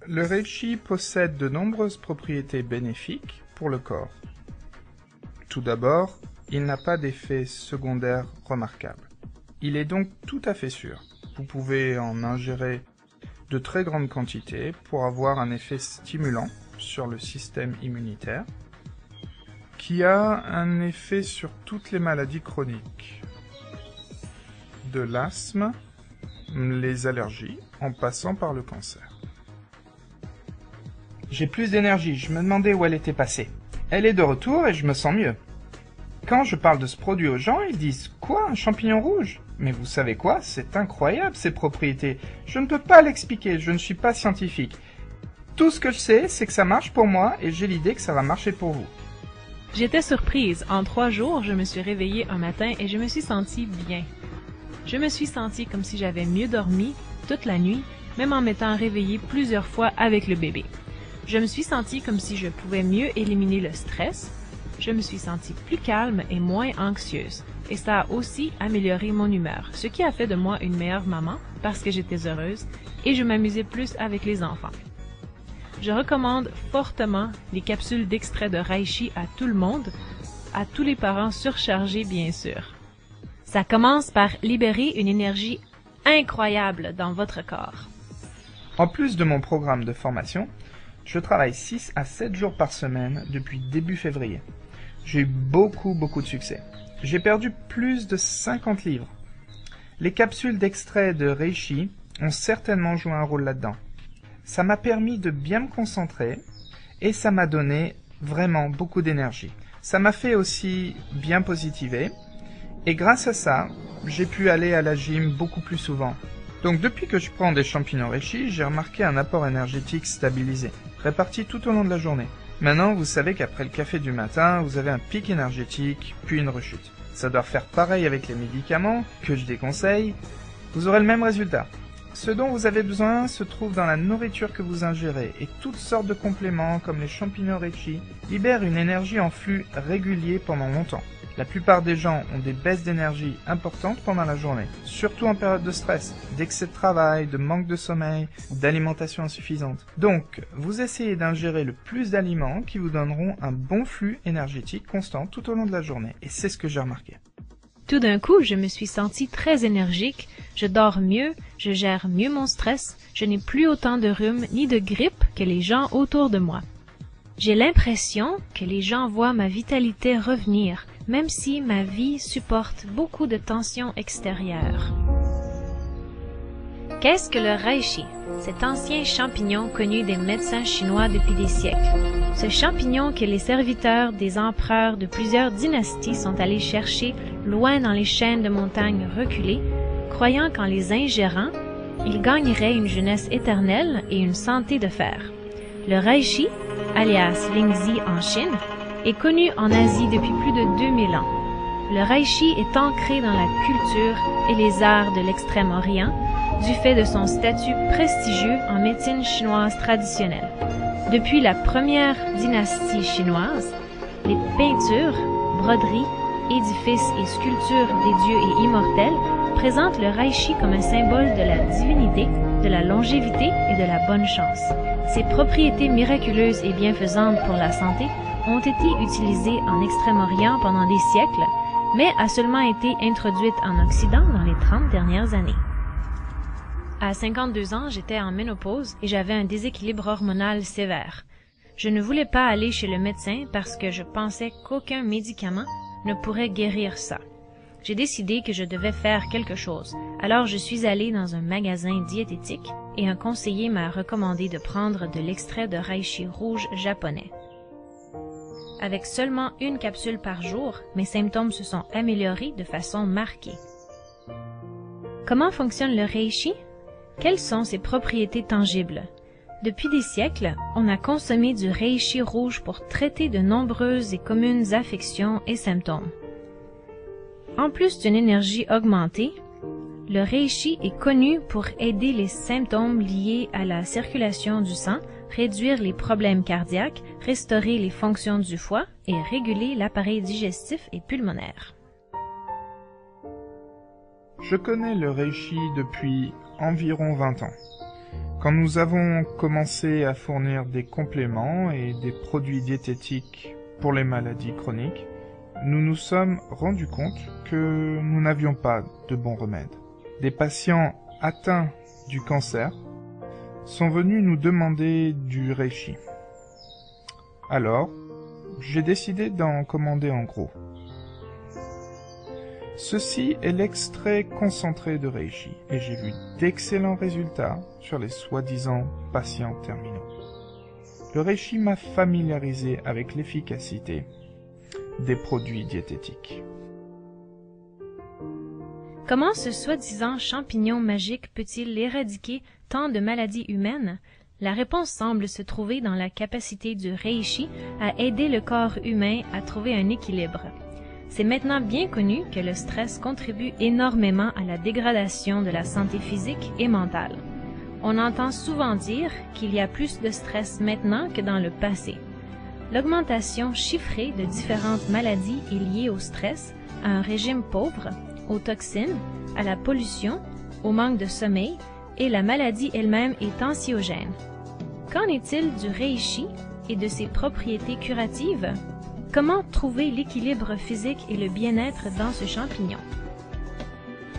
Le reishi possède de nombreuses propriétés bénéfiques pour le corps. Tout d'abord, il n'a pas d'effet secondaire remarquable. Il est donc tout à fait sûr. Vous pouvez en ingérer de très grandes quantités pour avoir un effet stimulant sur le système immunitaire, qui a un effet sur toutes les maladies chroniques, de l'asthme, les allergies, en passant par le cancer. J'ai plus d'énergie, je me demandais où elle était passée. Elle est de retour et je me sens mieux. Quand je parle de ce produit aux gens, ils disent « Quoi, un champignon rouge ?» Mais vous savez quoi? C'est incroyable ces propriétés. Je ne peux pas l'expliquer, je ne suis pas scientifique. Tout ce que je sais, c'est que ça marche pour moi et j'ai l'idée que ça va marcher pour vous. J'étais surprise. En 3 jours, je me suis réveillée un matin et je me suis sentie bien. Je me suis sentie comme si j'avais mieux dormi toute la nuit, même en m'étant réveillée plusieurs fois avec le bébé. Je me suis sentie comme si je pouvais mieux éliminer le stress. Je me suis sentie plus calme et moins anxieuse. Et ça a aussi amélioré mon humeur, ce qui a fait de moi une meilleure maman parce que j'étais heureuse et je m'amusais plus avec les enfants. Je recommande fortement les capsules d'extrait de reishi à tout le monde, à tous les parents surchargés bien sûr. Ça commence par libérer une énergie incroyable dans votre corps. En plus de mon programme de formation, je travaille 6 à 7 jours par semaine depuis début février. J'ai eu beaucoup de succès. J'ai perdu plus de 50 livres. Les capsules d'extrait de reishi ont certainement joué un rôle là-dedans. Ça m'a permis de bien me concentrer et ça m'a donné vraiment beaucoup d'énergie. Ça m'a fait aussi bien positiver et grâce à ça, j'ai pu aller à la gym beaucoup plus souvent. Donc depuis que je prends des champignons reishi, j'ai remarqué un apport énergétique stabilisé, réparti tout au long de la journée. Maintenant, vous savez qu'après le café du matin, vous avez un pic énergétique, puis une rechute. Ça doit faire pareil avec les médicaments, que je déconseille. Vous aurez le même résultat. Ce dont vous avez besoin se trouve dans la nourriture que vous ingérez, et toutes sortes de compléments, comme les champignons reishi, libèrent une énergie en flux régulier pendant longtemps. La plupart des gens ont des baisses d'énergie importantes pendant la journée, surtout en période de stress, d'excès de travail, de manque de sommeil, d'alimentation insuffisante. Donc, vous essayez d'ingérer le plus d'aliments qui vous donneront un bon flux énergétique constant tout au long de la journée, et c'est ce que j'ai remarqué. Tout d'un coup, je me suis sentie très énergique, je dors mieux, je gère mieux mon stress, je n'ai plus autant de rhume ni de grippe que les gens autour de moi. J'ai l'impression que les gens voient ma vitalité revenir, même si ma vie supporte beaucoup de tensions extérieures. Qu'est-ce que le reishi? Cet ancien champignon connu des médecins chinois depuis des siècles. Ce champignon que les serviteurs des empereurs de plusieurs dynasties sont allés chercher loin dans les chaînes de montagnes reculées, croyant qu'en les ingérant, ils gagneraient une jeunesse éternelle et une santé de fer. Le reishi, alias Lingzi en Chine, est connu en Asie depuis plus de 2000 ans. Le reishi est ancré dans la culture et les arts de l'Extrême-Orient du fait de son statut prestigieux en médecine chinoise traditionnelle. Depuis la première dynastie chinoise, les peintures, broderies, édifices et sculptures des dieux et immortels présentent le reishi comme un symbole de la divinité, de la longévité et de la bonne chance. Ses propriétés miraculeuses et bienfaisantes pour la santé ont été utilisées en Extrême-Orient pendant des siècles, mais a seulement été introduite en Occident dans les 30 dernières années. À 52 ans, j'étais en ménopause et j'avais un déséquilibre hormonal sévère. Je ne voulais pas aller chez le médecin parce que je pensais qu'aucun médicament ne pourrait guérir ça. J'ai décidé que je devais faire quelque chose, alors je suis allée dans un magasin diététique et un conseiller m'a recommandé de prendre de l'extrait de reishi rouge japonais. Avec seulement une capsule par jour, mes symptômes se sont améliorés de façon marquée. Comment fonctionne le reishi? Quelles sont ses propriétés tangibles? Depuis des siècles, on a consommé du reishi rouge pour traiter de nombreuses et communes affections et symptômes. En plus d'une énergie augmentée, le reishi est connu pour aider les symptômes liés à la circulation du sang, réduire les problèmes cardiaques, restaurer les fonctions du foie et réguler l'appareil digestif et pulmonaire. Je connais le reishi depuis environ 20 ans. Quand nous avons commencé à fournir des compléments et des produits diététiques pour les maladies chroniques, nous nous sommes rendus compte que nous n'avions pas de bons remèdes. Des patients atteints du cancer sont venus nous demander du reishi. Alors, j'ai décidé d'en commander en gros. Ceci est l'extrait concentré de reishi et j'ai vu d'excellents résultats sur les soi-disant patients terminaux. Le reishi m'a familiarisé avec l'efficacité des produits diététiques. Comment ce soi-disant champignon magique peut-il éradiquer tant de maladies humaines? La réponse semble se trouver dans la capacité du reishi à aider le corps humain à trouver un équilibre. C'est maintenant bien connu que le stress contribue énormément à la dégradation de la santé physique et mentale. On entend souvent dire qu'il y a plus de stress maintenant que dans le passé. L'augmentation chiffrée de différentes maladies est liée au stress, à un régime pauvre, aux toxines, à la pollution, au manque de sommeil, et la maladie elle-même est anxiogène. Qu'en est-il du reishi et de ses propriétés curatives? Comment trouver l'équilibre physique et le bien-être dans ce champignon?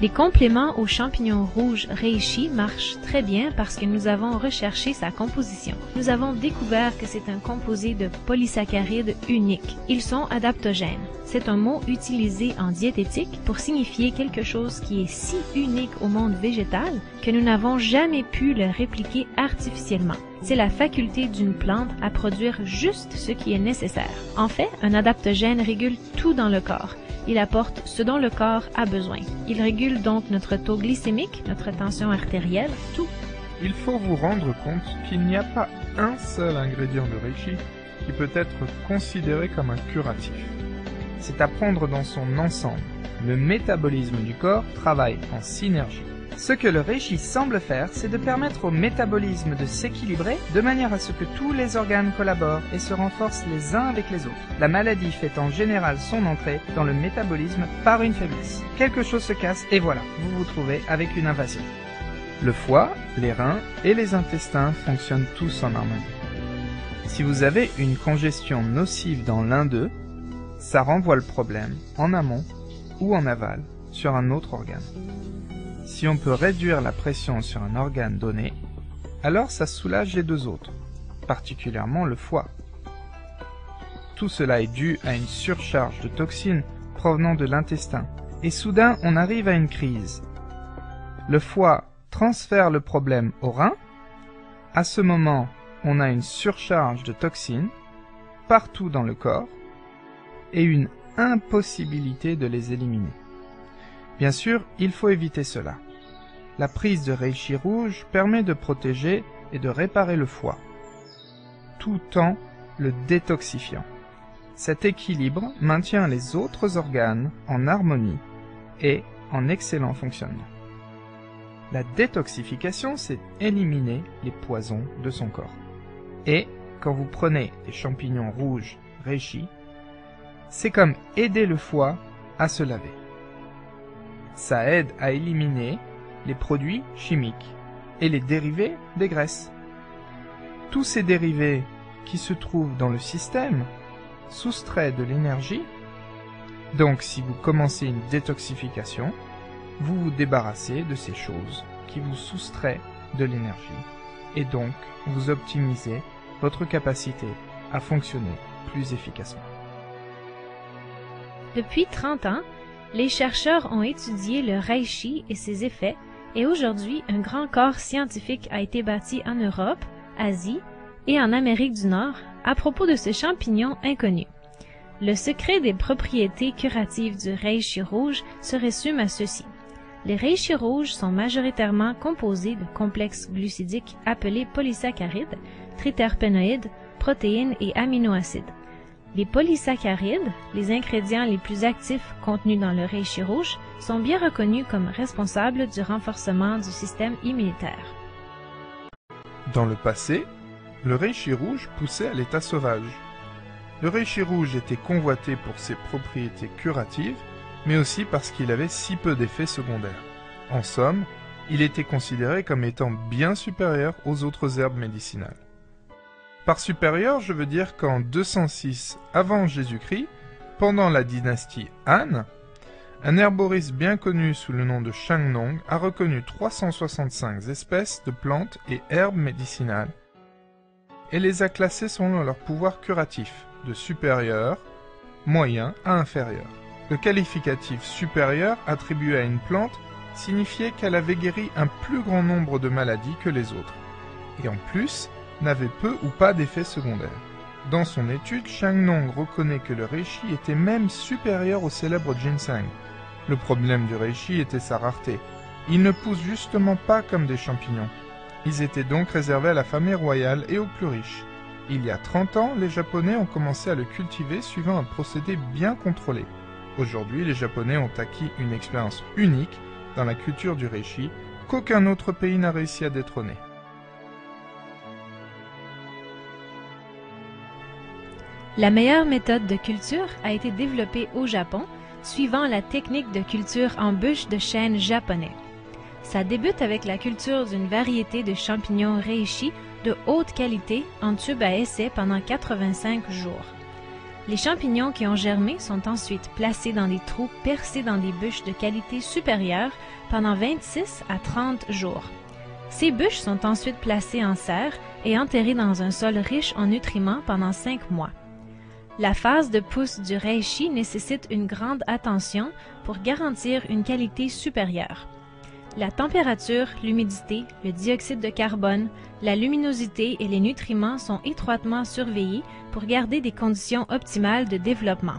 Les compléments au champignon rouge reishi marchent très bien parce que nous avons recherché sa composition. Nous avons découvert que c'est un composé de polysaccharides uniques. Ils sont adaptogènes. C'est un mot utilisé en diététique pour signifier quelque chose qui est si unique au monde végétal que nous n'avons jamais pu le répliquer artificiellement. C'est la faculté d'une plante à produire juste ce qui est nécessaire. En fait, un adaptogène régule tout dans le corps. Il apporte ce dont le corps a besoin. Il régule donc notre taux glycémique, notre tension artérielle, tout. Il faut vous rendre compte qu'il n'y a pas un seul ingrédient de reishi qui peut être considéré comme un curatif. C'est à prendre dans son ensemble. Le métabolisme du corps travaille en synergie. Ce que le reishi semble faire, c'est de permettre au métabolisme de s'équilibrer de manière à ce que tous les organes collaborent et se renforcent les uns avec les autres. La maladie fait en général son entrée dans le métabolisme par une faiblesse. Quelque chose se casse et voilà, vous vous trouvez avec une invasion. Le foie, les reins et les intestins fonctionnent tous en harmonie. Si vous avez une congestion nocive dans l'un d'eux, ça renvoie le problème en amont ou en aval sur un autre organe. Si on peut réduire la pression sur un organe donné, alors ça soulage les deux autres, particulièrement le foie. Tout cela est dû à une surcharge de toxines provenant de l'intestin, et soudain on arrive à une crise. Le foie transfère le problème au rein, à ce moment on a une surcharge de toxines partout dans le corps, et une impossibilité de les éliminer. Bien sûr, il faut éviter cela. La prise de reishi rouge permet de protéger et de réparer le foie, tout en le détoxifiant. Cet équilibre maintient les autres organes en harmonie et en excellent fonctionnement. La détoxification, c'est éliminer les poisons de son corps. Et quand vous prenez des champignons rouges reishi, c'est comme aider le foie à se laver. Ça aide à éliminer les produits chimiques et les dérivés des graisses. Tous ces dérivés qui se trouvent dans le système soustraient de l'énergie. Donc si vous commencez une détoxification, vous vous débarrassez de ces choses qui vous soustraient de l'énergie et donc vous optimisez votre capacité à fonctionner plus efficacement. Depuis 30 ans, les chercheurs ont étudié le reishi et ses effets et aujourd'hui, un grand corps scientifique a été bâti en Europe, Asie et en Amérique du Nord à propos de ce champignon inconnu. Le secret des propriétés curatives du reishi rouge se résume à ceci. Les reishi rouges sont majoritairement composés de complexes glucidiques appelés polysaccharides, triterpénoïdes, protéines et aminoacides. Les polysaccharides, les ingrédients les plus actifs contenus dans le reishi rouge, sont bien reconnus comme responsables du renforcement du système immunitaire. Dans le passé, le reishi rouge poussait à l'état sauvage. Le reishi rouge était convoité pour ses propriétés curatives, mais aussi parce qu'il avait si peu d'effets secondaires. En somme, Il était considéré comme étant bien supérieur aux autres herbes médicinales. Par supérieur, je veux dire qu'en 206 avant Jésus-Christ, pendant la dynastie Han, un herboriste bien connu sous le nom de Shang Nong a reconnu 365 espèces de plantes et herbes médicinales et les a classées selon leur pouvoir curatif, de supérieur, moyen à inférieur. Le qualificatif supérieur attribué à une plante signifiait qu'elle avait guéri un plus grand nombre de maladies que les autres, et en plus n'avait peu ou pas d'effets secondaires. Dans son étude, Shang Nong reconnaît que le reishi était même supérieur au célèbre ginseng. Le problème du reishi était sa rareté. Ils ne poussent justement pas comme des champignons. Ils étaient donc réservés à la famille royale et aux plus riches. Il y a 30 ans, les Japonais ont commencé à le cultiver suivant un procédé bien contrôlé. Aujourd'hui, les Japonais ont acquis une expérience unique dans la culture du reishi qu'aucun autre pays n'a réussi à détrôner. La meilleure méthode de culture a été développée au Japon, suivant la technique de culture en bûche de chêne japonais. Ça débute avec la culture d'une variété de champignons reishi de haute qualité en tube à essai pendant 85 jours. Les champignons qui ont germé sont ensuite placés dans des trous percés dans des bûches de qualité supérieure pendant 26 à 30 jours. Ces bûches sont ensuite placées en serre et enterrées dans un sol riche en nutriments pendant 5 mois. La phase de pousse du reishi nécessite une grande attention pour garantir une qualité supérieure. La température, l'humidité, le dioxyde de carbone, la luminosité et les nutriments sont étroitement surveillés pour garder des conditions optimales de développement.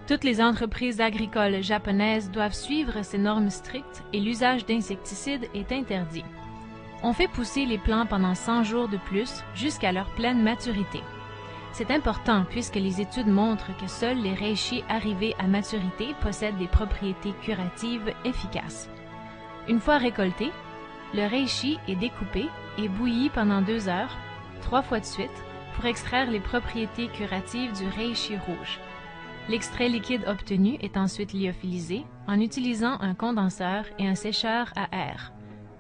Toutes les entreprises agricoles japonaises doivent suivre ces normes strictes et l'usage d'insecticides est interdit. On fait pousser les plants pendant 100 jours de plus jusqu'à leur pleine maturité. C'est important puisque les études montrent que seuls les reishi arrivés à maturité possèdent des propriétés curatives efficaces. Une fois récolté, le reishi est découpé et bouilli pendant 2 heures, 3 fois de suite, pour extraire les propriétés curatives du reishi rouge. L'extrait liquide obtenu est ensuite lyophilisé en utilisant un condenseur et un sécheur à air.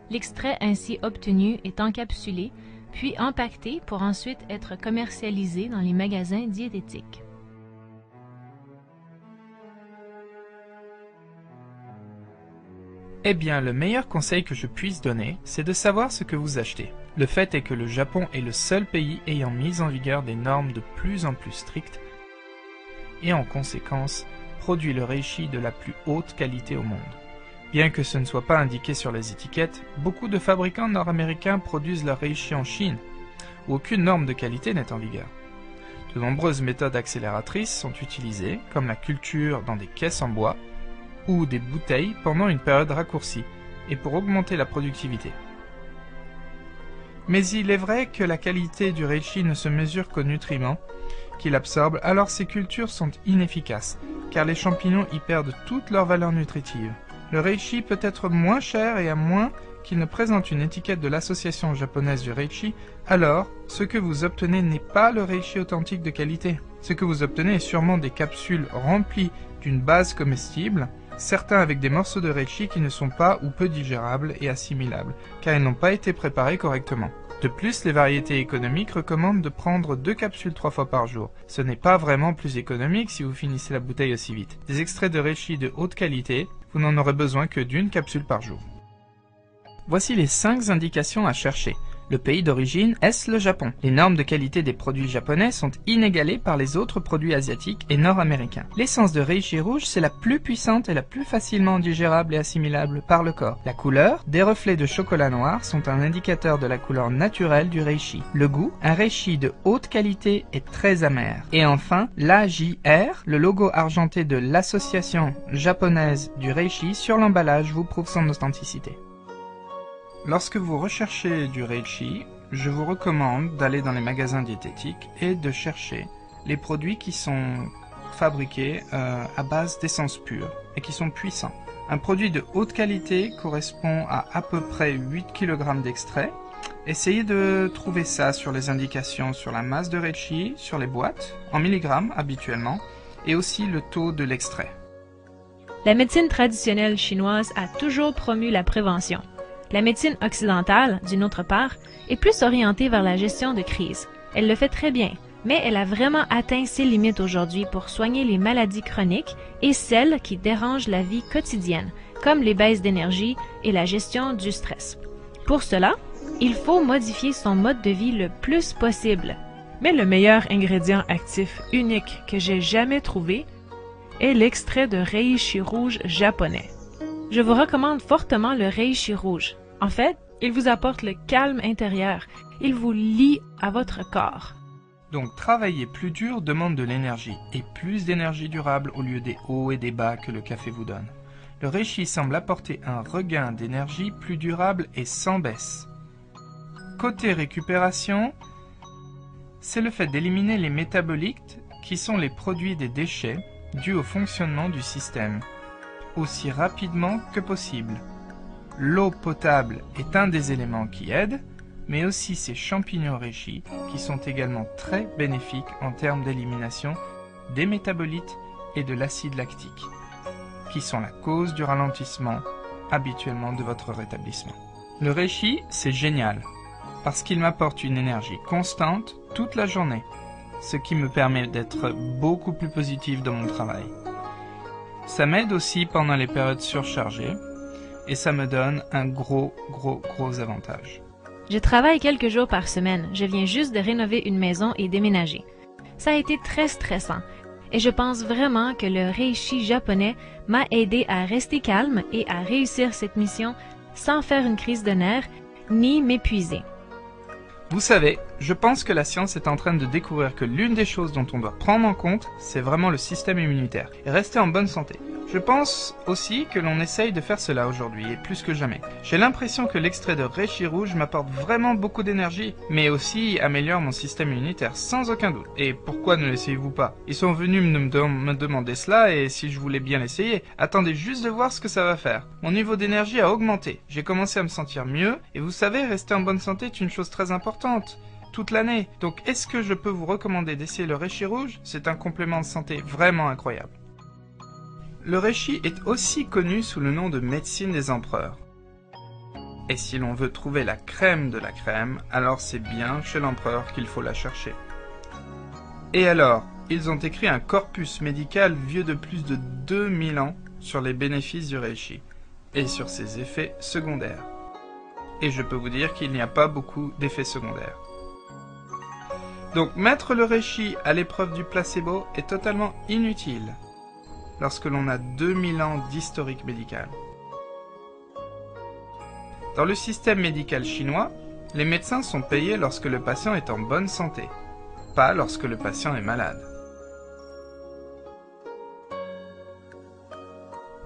L'extrait ainsi obtenu est encapsulé puis empaqueté pour ensuite être commercialisé dans les magasins diététiques. Eh bien, le meilleur conseil que je puisse donner, c'est de savoir ce que vous achetez. Le fait est que le Japon est le seul pays ayant mis en vigueur des normes de plus en plus strictes et en conséquence produit le reishi de la plus haute qualité au monde. Bien que ce ne soit pas indiqué sur les étiquettes, beaucoup de fabricants nord-américains produisent leur reishi en Chine, où aucune norme de qualité n'est en vigueur. De nombreuses méthodes accélératrices sont utilisées, comme la culture dans des caisses en bois ou des bouteilles pendant une période raccourcie, et pour augmenter la productivité. Mais il est vrai que la qualité du reishi ne se mesure qu'aux nutriments qu'il absorbe, alors ces cultures sont inefficaces, car les champignons y perdent toute leur valeur nutritive. Le reishi peut être moins cher et à moins qu'il ne présente une étiquette de l'association japonaise du reishi, alors ce que vous obtenez n'est pas le reishi authentique de qualité. Ce que vous obtenez est sûrement des capsules remplies d'une base comestible, certains avec des morceaux de reishi qui ne sont pas ou peu digérables et assimilables, car ils n'ont pas été préparés correctement. De plus, les variétés économiques recommandent de prendre 2 capsules 3 fois par jour. Ce n'est pas vraiment plus économique si vous finissez la bouteille aussi vite. Des extraits de reishi de haute qualité, vous n'en aurez besoin que d'1 capsule par jour. Voici les 5 indications à chercher. Le pays d'origine, est-ce le Japon? Les normes de qualité des produits japonais sont inégalées par les autres produits asiatiques et nord-américains. L'essence de reishi rouge, c'est la plus puissante et la plus facilement digérable et assimilable par le corps. La couleur, des reflets de chocolat noir sont un indicateur de la couleur naturelle du reishi. Le goût, un reishi de haute qualité est très amer. Et enfin, l'AJR, le logo argenté de l'association japonaise du reishi sur l'emballage vous prouve son authenticité. Lorsque vous recherchez du reishi, je vous recommande d'aller dans les magasins diététiques et de chercher les produits qui sont fabriqués à base d'essence pure et qui sont puissants. Un produit de haute qualité correspond à peu près 8 kg d'extrait. Essayez de trouver ça sur les indications sur la masse de reishi, sur les boîtes, en milligrammes habituellement, et aussi le taux de l'extrait. La médecine traditionnelle chinoise a toujours promu la prévention. La médecine occidentale, d'une autre part, est plus orientée vers la gestion de crise. Elle le fait très bien, mais elle a vraiment atteint ses limites aujourd'hui pour soigner les maladies chroniques et celles qui dérangent la vie quotidienne, comme les baisses d'énergie et la gestion du stress. Pour cela, il faut modifier son mode de vie le plus possible. Mais le meilleur ingrédient actif unique que j'ai jamais trouvé est l'extrait de reishi rouge japonais. Je vous recommande fortement le reishi rouge. En fait, il vous apporte le calme intérieur. Il vous lie à votre corps. Donc travailler plus dur demande de l'énergie, et plus d'énergie durable au lieu des hauts et des bas que le café vous donne. Le reishi semble apporter un regain d'énergie plus durable et sans baisse. Côté récupération, c'est le fait d'éliminer les métabolites qui sont les produits des déchets dus au fonctionnement du système, aussi rapidement que possible. L'eau potable est un des éléments qui aide, mais aussi ces champignons reishi qui sont également très bénéfiques en termes d'élimination des métabolites et de l'acide lactique, qui sont la cause du ralentissement habituellement de votre rétablissement. Le reishi, c'est génial, parce qu'il m'apporte une énergie constante toute la journée, ce qui me permet d'être beaucoup plus positif dans mon travail. Ça m'aide aussi pendant les périodes surchargées, et ça me donne un gros avantage. Je travaille quelques jours par semaine. Je viens juste de rénover une maison et déménager. Ça a été très stressant. Et je pense vraiment que le reishi japonais m'a aidé à rester calme et à réussir cette mission sans faire une crise de nerfs ni m'épuiser. Vous savez, je pense que la science est en train de découvrir que l'une des choses dont on doit prendre en compte, c'est vraiment le système immunitaire et rester en bonne santé. Je pense aussi que l'on essaye de faire cela aujourd'hui et plus que jamais. J'ai l'impression que l'extrait de reishi rouge m'apporte vraiment beaucoup d'énergie, mais aussi améliore mon système immunitaire sans aucun doute. Et pourquoi ne l'essayez-vous pas? Ils sont venus me demander cela et si je voulais bien l'essayer, attendez juste de voir ce que ça va faire. Mon niveau d'énergie a augmenté, j'ai commencé à me sentir mieux et vous savez, rester en bonne santé est une chose très importante toute l'année. Donc est-ce que je peux vous recommander d'essayer le reishi rouge? C'est un complément de santé vraiment incroyable. Le reishi est aussi connu sous le nom de médecine des empereurs. Et si l'on veut trouver la crème de la crème, alors c'est bien chez l'empereur qu'il faut la chercher. Et alors, ils ont écrit un corpus médical vieux de plus de 2000 ans sur les bénéfices du reishi et sur ses effets secondaires. Et je peux vous dire qu'il n'y a pas beaucoup d'effets secondaires. Donc mettre le reishi à l'épreuve du placebo est totalement inutile lorsque l'on a 2000 ans d'historique médical. Dans le système médical chinois, les médecins sont payés lorsque le patient est en bonne santé, pas lorsque le patient est malade.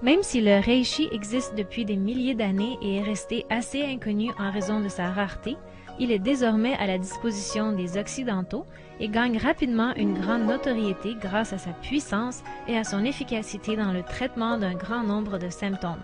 Même si le reishi existe depuis des milliers d'années et est resté assez inconnu en raison de sa rareté, il est désormais à la disposition des Occidentaux et gagne rapidement une grande notoriété grâce à sa puissance et à son efficacité dans le traitement d'un grand nombre de symptômes.